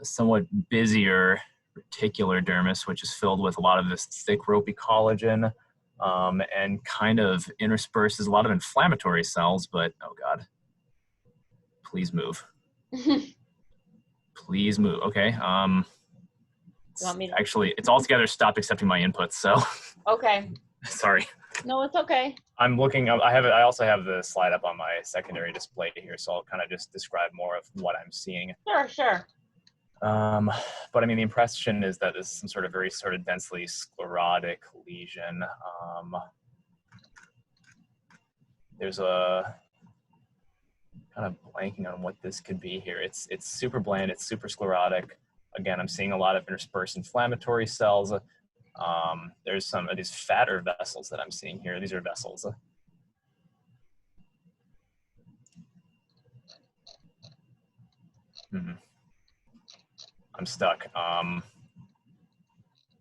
somewhat busier reticular dermis, which is filled with a lot of this thick, ropey collagen, and kind of intersperses a lot of inflammatory cells, but, oh God, please move. Please move. Okay. Actually, it's altogether stopped accepting my inputs. So. Okay. Sorry. No, it's okay. I'm looking. I also have the slide up on my secondary display here, so I'll kind of just describe more of what I'm seeing. Sure, sure. But I mean, the impression is that this is some sort of very sort of densely sclerotic lesion. There's a kind of blanking on what this could be here. It's super bland, it's super sclerotic. Again, I'm seeing a lot of interspersed inflammatory cells. There's some of these fatter vessels that I'm seeing here. These are vessels. I'm stuck.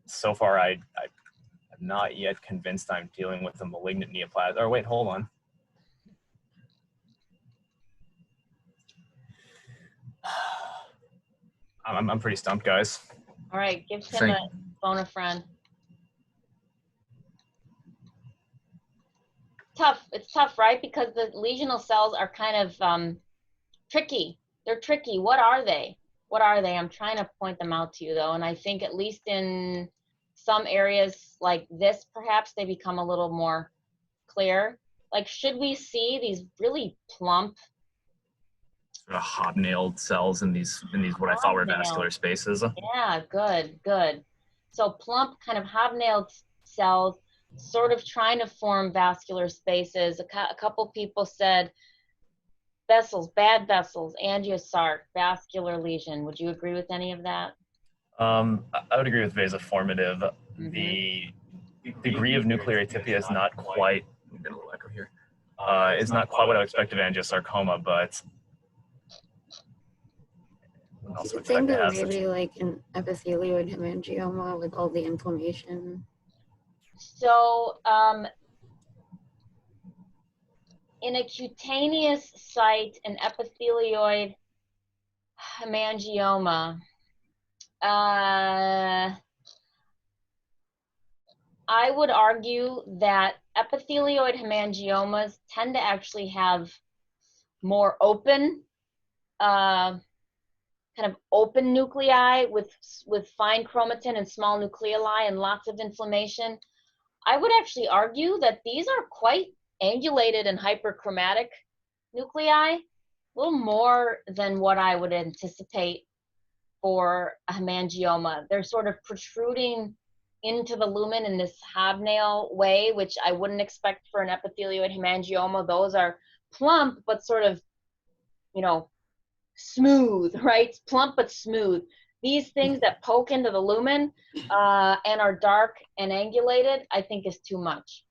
So far, I'm not yet convinced I'm dealing with a malignant neoplasm. Or wait, hold on. I'm pretty stumped, guys. All right, give him a phone a friend. Tough. It's tough, right? Because the lesional cells are kind of tricky. They're tricky. What are they? What are they? I'm trying to point them out to you, though. And I think at least in some areas like this, perhaps they become a little more clear. Like, should we see these really plump, hobnailed cells in these what I thought were vascular spaces? Yeah, good, good. So plump, kind of hobnailed cells, sort of trying to form vascular spaces. A couple people said vessels, bad vessels, angiosarc, vascular lesion. Would you agree with any of that? I would agree with vasoformative. The degree of nuclear atypia is not quite, I'm getting a little echo here, is not quite what I would expect of angiosarcoma, but do you think that maybe like an epithelioid hemangioma with all the inflammation? So in a cutaneous site, an epithelioid hemangioma, I would argue that epithelioid hemangiomas tend to actually have more open kind of open nuclei with fine chromatin and small nucleoli and lots of inflammation, I would actually argue that these are quite angulated and hyperchromatic nuclei, a little more than what I would anticipate for a hemangioma. They're sort of protruding into the lumen in this hobnail way, which I wouldn't expect for an epithelioid hemangioma. Those are plump, but sort of, you know, smooth, right? Plump, but smooth. These things that poke into the lumen and are dark and angulated, I think is too much.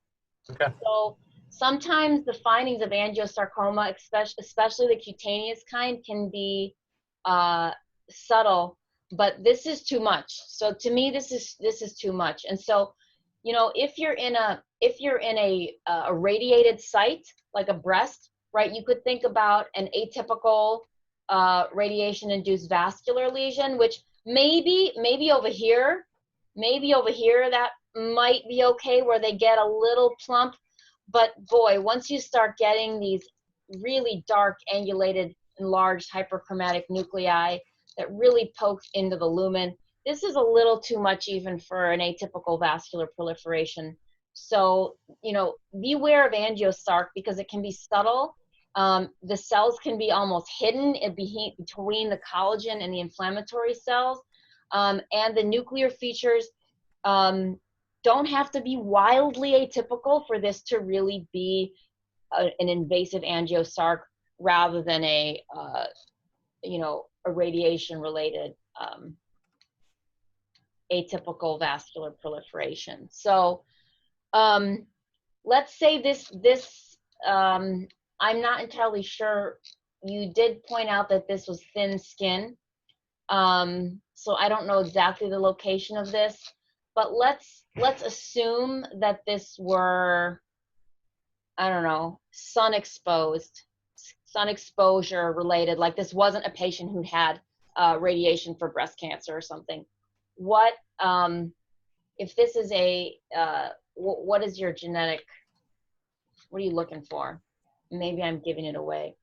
Okay. So sometimes the findings of angiosarcoma, especially the cutaneous kind, can be subtle, but this is too much. So to me, this is too much. And so, you know, if you're in a radiated site like a breast, right, you could think about an atypical radiation-induced vascular lesion, which maybe over here that might be okay, where they get a little plump. But boy, once you start getting these really dark, angulated, enlarged, hyperchromatic nuclei that really poke into the lumen, this is a little too much even for an atypical vascular proliferation. So, you know, beware of angiosarc because it can be subtle. The cells can be almost hidden between the collagen and the inflammatory cells. And the nuclear features don't have to be wildly atypical for this to really be an invasive angiosarc rather than a, you know, a radiation-related atypical vascular proliferation. So let's say this I'm not entirely sure. You did point out that this was thin skin. So I don't know exactly the location of this, but let's assume that this were, I don't know, sun exposure related, like this wasn't a patient who had radiation for breast cancer or something. What, if this is a, what is your genetic, what are you looking for? Maybe I'm giving it away.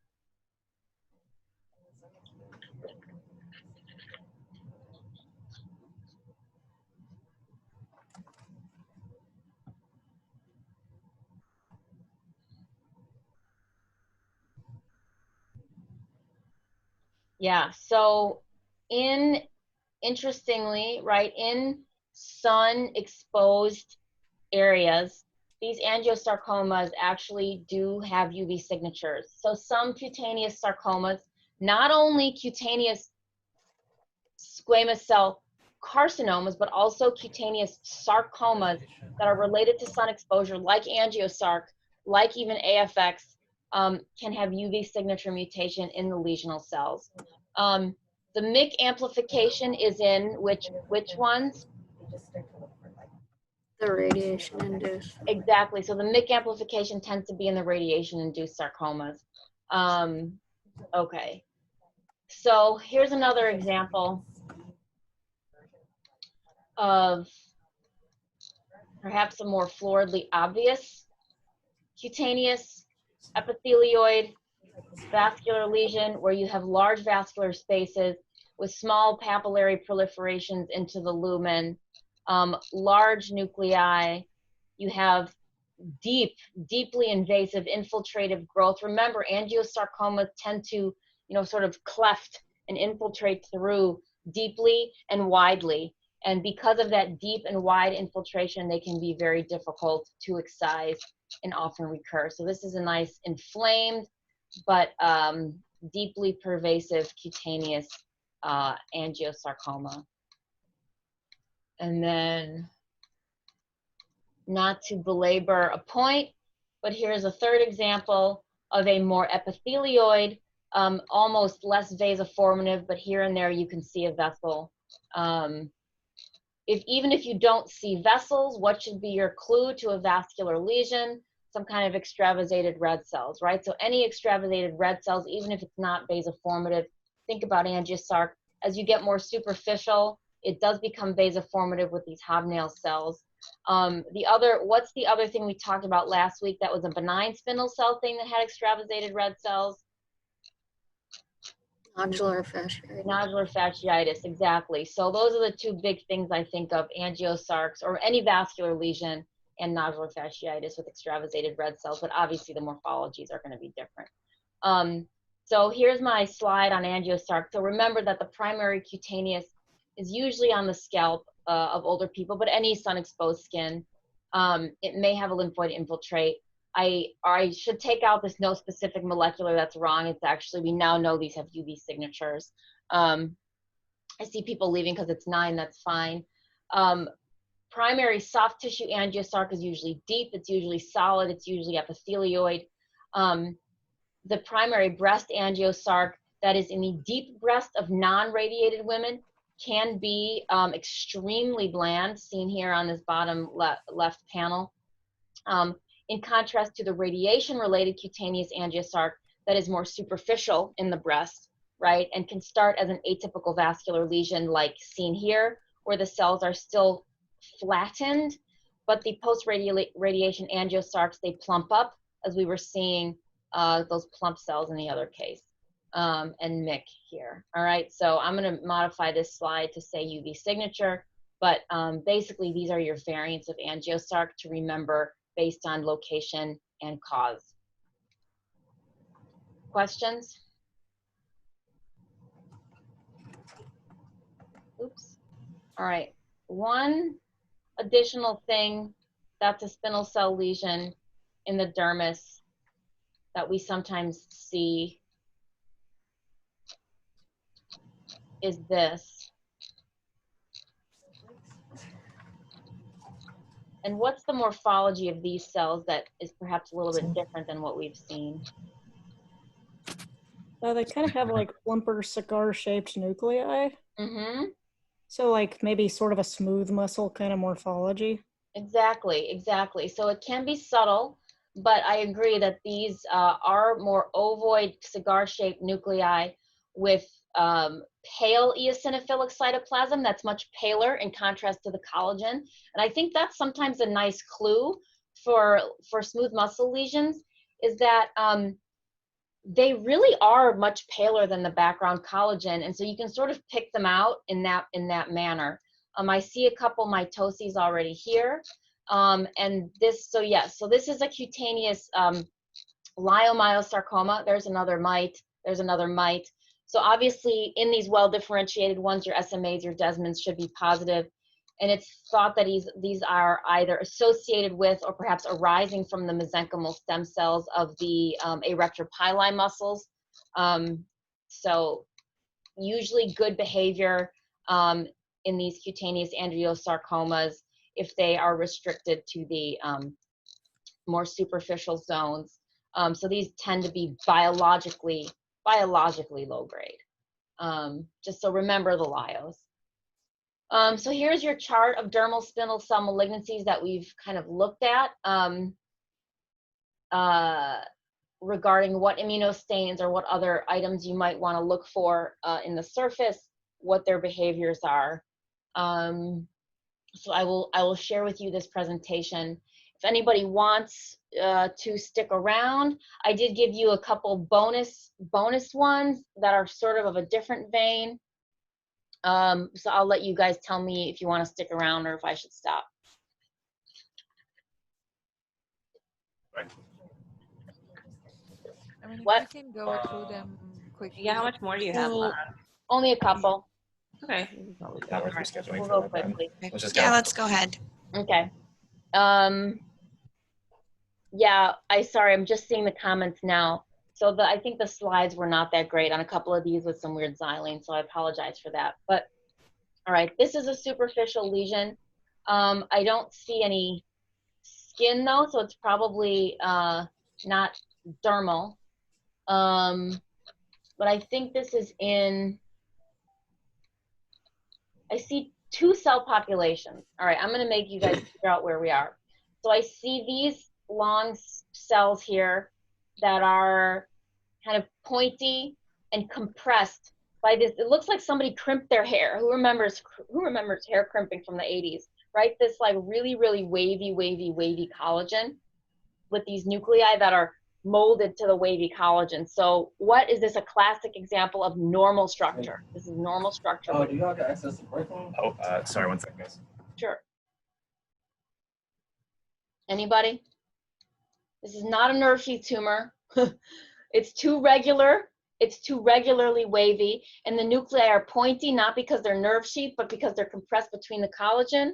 Yeah, so interestingly, right, in sun exposed areas, these angiosarcomas actually do have UV signatures. So some cutaneous sarcomas, not only cutaneous squamous cell carcinomas, but also cutaneous sarcomas that are related to sun exposure, like angiosarc, like even AFX, can have UV signature mutation in the lesional cells. The MYC amplification is in which ones? The radiation-induced. Exactly. So the MYC amplification tends to be in the radiation-induced sarcomas. Okay. So here's another example of perhaps a more floridly obvious cutaneous epithelioid vascular lesion where you have large vascular spaces with small papillary proliferations into the lumen, large nuclei. You have deeply invasive infiltrative growth. Remember, angiosarcomas tend to, you know, sort of cleft and infiltrate through deeply and widely. And because of that deep and wide infiltration, they can be very difficult to excise and often recur. So this is a nice inflamed but deeply pervasive cutaneous angiosarcoma. And then, not to belabor a point, but here's a third example of a more epithelioid, almost less vasoformative, but here and there you can see a vessel. Even if you don't see vessels, what should be your clue to a vascular lesion? Some kind of extravasated red cells, right? So any extravasated red cells, even if it's not vasoformative, think about angiosarc. As you get more superficial, it does become vasoformative with these hobnail cells. What's the other thing we talked about last week that was a benign spindle cell thing that had extravasated red cells? Nodular fasciitis. Nodular fasciitis, exactly. So those are the two big things I think of: angiosarcs or any vascular lesion, and nodular fasciitis with extravasated red cells. But obviously the morphologies are going to be different. So here's my slide on angiosarc. So remember that the primary cutaneous is usually on the scalp of older people, but any sun-exposed skin. It may have a lymphoid infiltrate. I should take out this no specific molecular. That's wrong. It's actually, we now know these have UV signatures. I see people leaving because it's 9. That's fine. Primary soft tissue angiosarc is usually deep. It's usually solid. It's usually epithelioid. The primary breast angiosarc that is in the deep breast of non-radiated women can be extremely bland, seen here on this bottom left panel. In contrast to the radiation-related cutaneous angiosarc that is more superficial in the breast, right, and can start as an atypical vascular lesion like seen here, where the cells are still flattened, but the post-radiation angiosarcs, they plump up, as we were seeing those plump cells in the other case, and MIC here. All right, so I'm going to modify this slide to say UV signature, but basically these are your variants of angiosarc to remember based on location and cause. Questions? Oops. All right, one additional thing that's a spindle cell lesion in the dermis that we sometimes see is this. And what's the morphology of these cells that is perhaps a little bit different than what we've seen? They kind of have like plumper cigar-shaped nuclei. Mm-hmm. So like maybe sort of a smooth muscle kind of morphology. Exactly, exactly. So it can be subtle, but I agree that these are more ovoid cigar-shaped nuclei with pale eosinophilic cytoplasm that's much paler in contrast to the collagen. And I think that's sometimes a nice clue for smooth muscle lesions, is that they really are much paler than the background collagen, and so you can sort of pick them out in that manner. I see a couple mitoses already here, and this. So yes, so this is a cutaneous leiomyosarcoma. There's another mite. There's another mite. So obviously, in these well-differentiated ones, your SMAs, your Desmonds should be positive. And it's thought that these are either associated with or perhaps arising from the mesenchymal stem cells of the arrector pili muscles. So usually good behavior in these cutaneous angiosarcomas if they are restricted to the more superficial zones. So these tend to be biologically low grade. Just so remember the lyos. So here's your chart of dermal spindle cell malignancies that we've kind of looked at regarding what immunostains or what other items you might want to look for in the surface, what their behaviors are. So I will share with you this presentation. If anybody wants to stick around, I did give you a couple bonus ones that are sort of a different vein. So I'll let you guys tell me if you want to stick around or if I should stop. Right. I mean, What? if you can go through them quickly. Yeah, how much more do you have left? Only a couple. Okay. Not worth rescheduling We'll for go that then. quickly. Let's just Yeah, go. let's go ahead. Okay. Yeah, sorry, I'm just seeing the comments now. So I think the slides were not that great on a couple of these with some weird xylene, so I apologize for that. But all right, this is a superficial lesion. I don't see any skin though, so it's probably not dermal. But I think this is I see 2 cell populations. All right, I'm gonna make you guys figure out where we are. So I see these long cells here that are kind of pointy and compressed by this. It looks like somebody crimped their hair. Who remembers hair crimping from the 80s, right? This like really, really wavy collagen with these nuclei that are molded to the wavy collagen. So what is this? A classic example of normal structure. This is normal structure. Oh, do you have access to curriculum? Oh, sorry, one second, guys. Sure. Anybody? This is not a nerve sheath tumor. It's too regular. It's too regularly wavy, and the nuclei are pointy, not because they're nerve sheath, but because they're compressed between the collagen.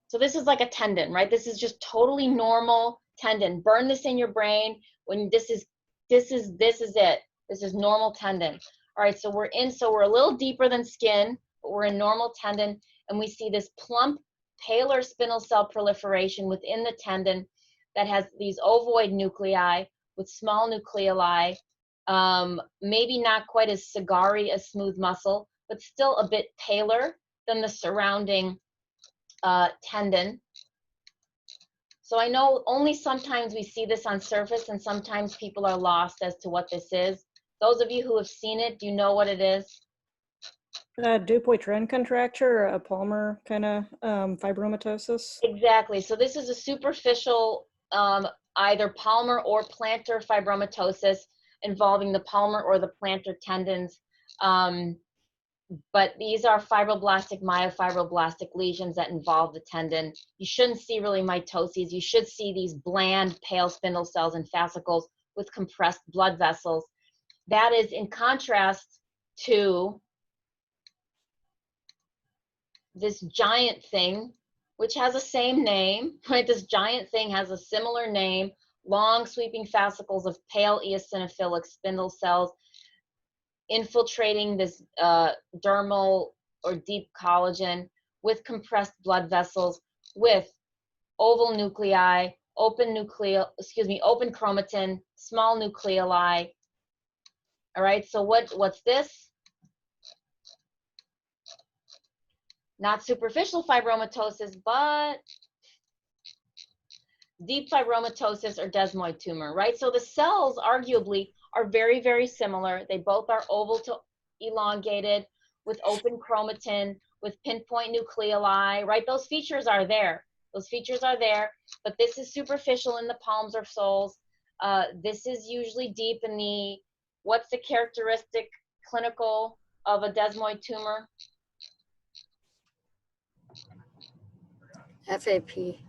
So this is like a tendon, right? This is just totally normal tendon. Burn this in your brain when this is it. This is normal tendon. All right, so we're a little deeper than skin, but we're in normal tendon, and we see this plump, paler spindle cell proliferation within the tendon that has these ovoid nuclei with small nucleoli, maybe not quite as cigar-y as smooth muscle, but still a bit paler than the surrounding tendon. So I know only sometimes we see this on surface, and sometimes people are lost as to what this is. Those of you who have seen it, do you know what it is? Dupuytren contracture, or a Palmer kind of fibromatosis. Exactly. So this is a superficial either palmar or plantar fibromatosis involving the palmar or the plantar tendons. But these are fibroblastic, myofibroblastic lesions that involve the tendon. You shouldn't see really mitoses. You should see these bland, pale spindle cells and fascicles with compressed blood vessels. That is in contrast to this giant thing, which has the same name, right? This giant thing has a similar name, long sweeping fascicles of pale eosinophilic spindle cells infiltrating this dermal or deep collagen with compressed blood vessels with oval nuclei, open chromatin, small nucleoli. All right, so what's this? Not superficial fibromatosis, but deep fibromatosis or desmoid tumor, right? So the cells arguably are very, very similar. They both are oval to elongated with open chromatin, with pinpoint nucleoli, right? Those features are there. Those features are there, but this is superficial in the palms or soles. This is usually deep in the, what's the characteristic clinical of a desmoid tumor? FAP.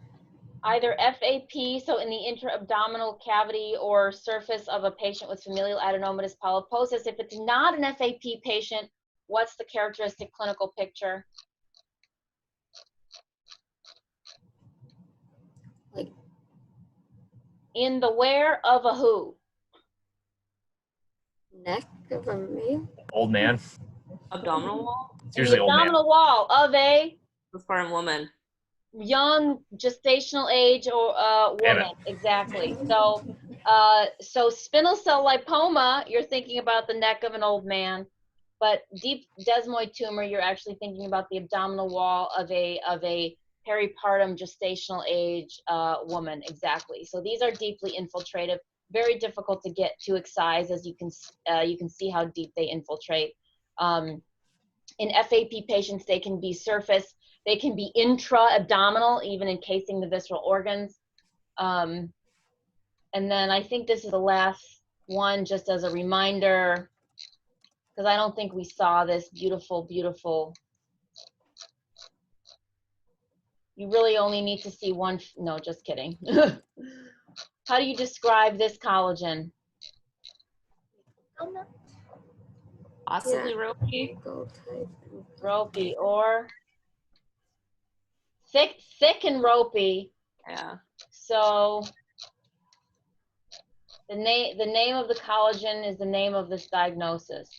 Either FAP, so in the intra-abdominal cavity or surface of a patient with familial adenomatous polyposis. If it's not an FAP patient, what's the characteristic clinical picture? Like in the where of a who? neck of a male? Old man. Abdominal wall? It's usually the old man. abdominal wall of a Postpartum woman. young gestational age or woman. Exactly. So so spindle cell lipoma, you're thinking about the neck of an old man, but deep desmoid tumor, you're actually thinking about the abdominal wall of a peripartum gestational age woman. Exactly. So these are deeply infiltrative, very difficult to get to excise, as you can see how deep they infiltrate. In FAP patients, they can be surface, they can be intra-abdominal, even encasing the visceral organs. And then I think this is the last one, just as a reminder, because I don't think we saw this beautiful, beautiful. You really only need to see one, no, just kidding. How do you describe this collagen? Possibly ropey. Ropey or thick and ropey. Yeah. So the name of the collagen is the name of this diagnosis.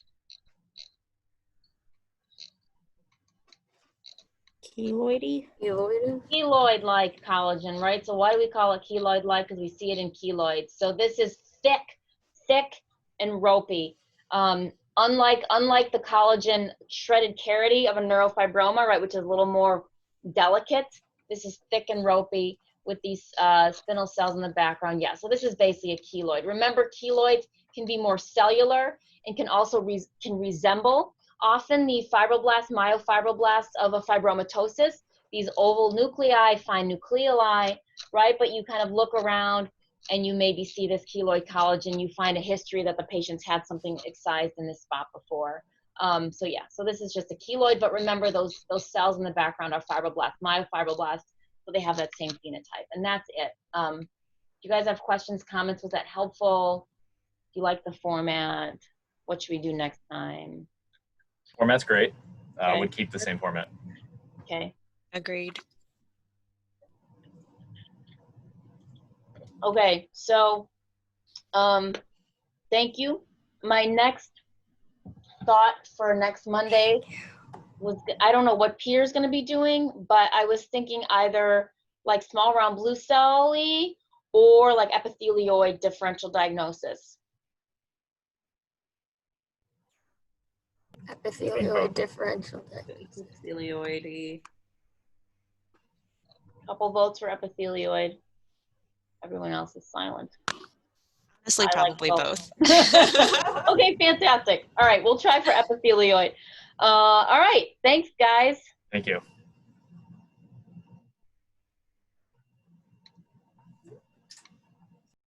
Keloidy? Keloid-like collagen, right? So why do we call it keloid-like? Because we see it in keloids. So this is thick and ropey. Unlike the collagen shredded carity of a neurofibroma, right, which is a little more delicate, this is thick and ropey with these spindle cells in the background. Yeah, so this is basically a keloid. Remember, keloids can be more cellular and can also resemble often the fibroblasts, myofibroblasts of a fibromatosis, these oval nuclei, fine nucleoli, right? But you kind of look around and you maybe see this keloid collagen, you find a history that the patient's had something excised in this spot before. So yeah, so this is just a keloid, but remember those cells in the background are fibroblasts, myofibroblasts, so they have that same phenotype, and that's it. Do you guys have questions, comments? Was that helpful? Do you like the format? What should we do next time? Format's great. Okay. Would keep the same format. Okay. Agreed. Okay, so thank you. My next thought for next Monday was, I don't know what Peter's going to be doing, but I was thinking either like small round blue cell-y or like epithelioid differential diagnosis. Epithelioid differential diagnosis. Epithelioid. Couple votes for epithelioid. Everyone else is silent. Honestly, I like probably both. Okay, fantastic. All right, we'll try for epithelioid. All right, thanks, guys. Thank you.